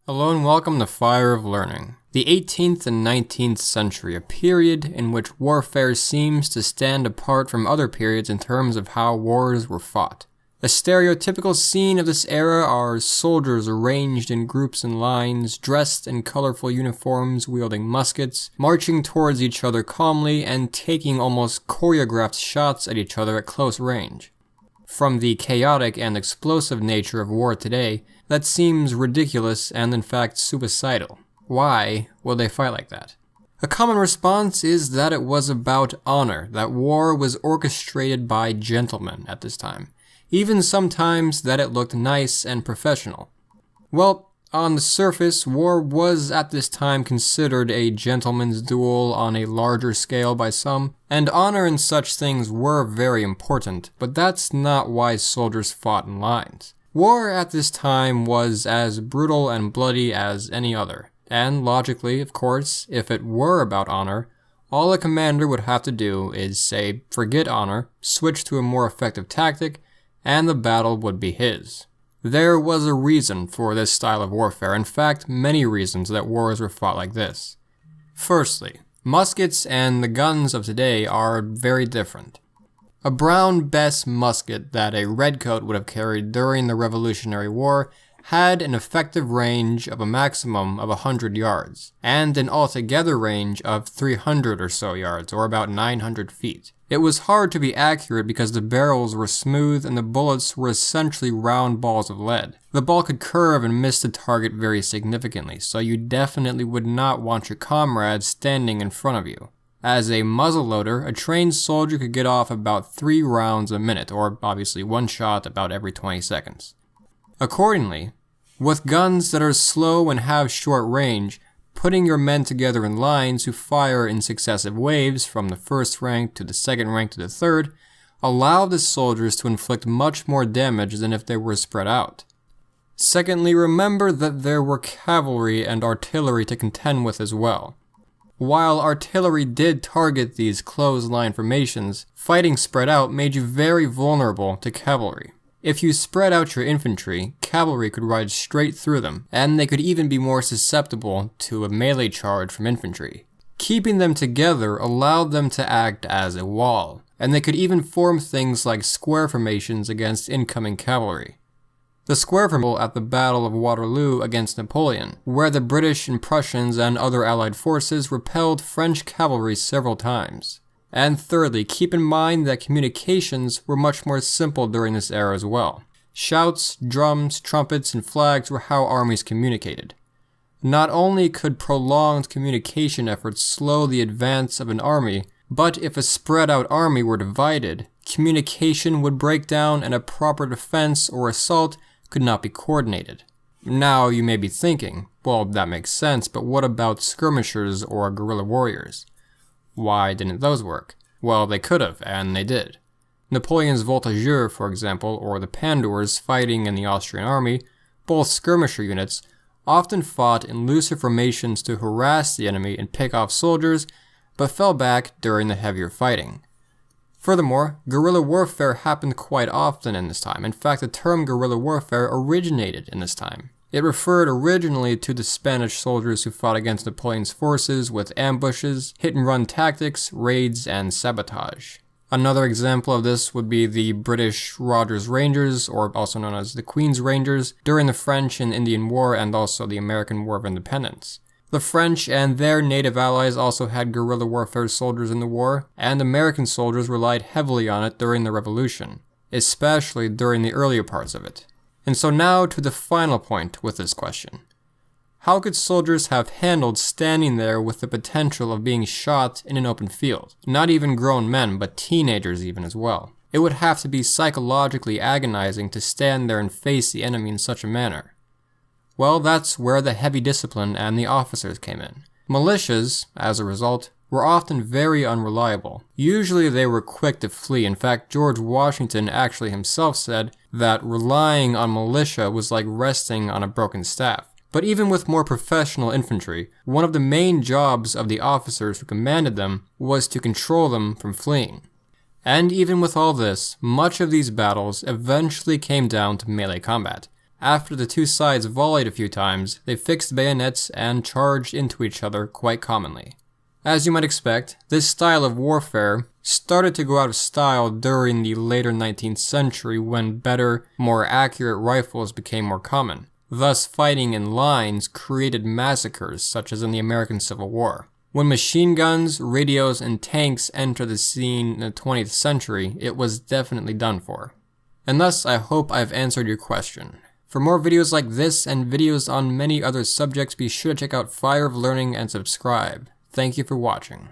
Hello and welcome to Fire of Learning. The 18th and 19th century, a period in which warfare seems to stand apart from other periods in terms of how wars were fought. A stereotypical scene of this era are soldiers arranged in groups and lines, dressed in colorful uniforms, wielding muskets, marching towards each other calmly, and taking almost choreographed shots at each other at close range. From the chaotic and explosive nature of war today, that seems ridiculous and in fact suicidal. Why would they fight like that? A common response is that it was about honor, that war was orchestrated by gentlemen at this time, even sometimes that it looked nice and professional. Well, on the surface, war was at this time considered a gentleman's duel on a larger scale by some, and honor and such things were very important, but that's not why soldiers fought in lines. War at this time was as brutal and bloody as any other, and logically, of course, if it were about honor, all a commander would have to do is say, forget honor, switch to a more effective tactic, and the battle would be his. There was a reason for this style of warfare, in fact, many reasons that wars were fought like this. Firstly, muskets and the guns of today are very different. A Brown Bess musket that a redcoat would have carried during the Revolutionary War had an effective range of a maximum of 100 yards, and an altogether range of 300 or so yards, or about 900 feet. It was hard to be accurate because the barrels were smooth and the bullets were essentially round balls of lead. The ball could curve and miss the target very significantly, so you definitely would not want your comrades standing in front of you. As a muzzleloader, a trained soldier could get off about 3 rounds a minute, or obviously one shot about every 20 seconds. Accordingly, with guns that are slow and have short range, putting your men together in lines who fire in successive waves from the first rank to the second rank to the third allowed the soldiers to inflict much more damage than if they were spread out. Secondly, remember that there were cavalry and artillery to contend with as well. While artillery did target these close-line formations, fighting spread out made you very vulnerable to cavalry. If you spread out your infantry, cavalry could ride straight through them, and they could even be more susceptible to a melee charge from infantry. Keeping them together allowed them to act as a wall, and they could even form things like square formations against incoming cavalry. The square formation at the Battle of Waterloo against Napoleon, where the British and Prussians and other Allied forces repelled French cavalry several times. And thirdly, keep in mind that communications were much more simple during this era as well. Shouts, drums, trumpets, and flags were how armies communicated. Not only could prolonged communication efforts slow the advance of an army, but if a spread-out army were divided, communication would break down and a proper defense or assault could not be coordinated. Now you may be thinking, well, that makes sense, but what about skirmishers or guerrilla warriors? Why didn't those work? Well, they could have, and they did. Napoleon's voltigeurs, for example, or the pandours fighting in the Austrian army, both skirmisher units, often fought in looser formations to harass the enemy and pick off soldiers, but fell back during the heavier fighting. Furthermore, guerrilla warfare happened quite often in this time. In fact, the term guerrilla warfare originated in this time. It referred originally to the Spanish soldiers who fought against Napoleon's forces with ambushes, hit-and-run tactics, raids, and sabotage. Another example of this would be the British Rogers Rangers, or also known as the Queen's Rangers, during the French and Indian War and also the American War of Independence. The French and their native allies also had guerrilla warfare soldiers in the war, and American soldiers relied heavily on it during the Revolution, especially during the earlier parts of it. And so now to the final point with this question. How could soldiers have handled standing there with the potential of being shot in an open field? Not even grown men, but teenagers even as well. It would have to be psychologically agonizing to stand there and face the enemy in such a manner. Well, that's where the heavy discipline and the officers came in. Militias, as a result, were often very unreliable. Usually they were quick to flee. In fact, George Washington actually himself said that relying on militia was like resting on a broken staff. But even with more professional infantry, one of the main jobs of the officers who commanded them was to control them from fleeing. And even with all this, much of these battles eventually came down to melee combat. After the two sides volleyed a few times, they fixed bayonets and charged into each other quite commonly. As you might expect, this style of warfare started to go out of style during the later 19th century when better, more accurate rifles became more common. Thus, fighting in lines created massacres such as in the American Civil War. When machine guns, radios, and tanks entered the scene in the 20th century, it was definitely done for. And thus, I hope I've answered your question. For more videos like this and videos on many other subjects, be sure to check out Fire of Learning and subscribe. Thank you for watching.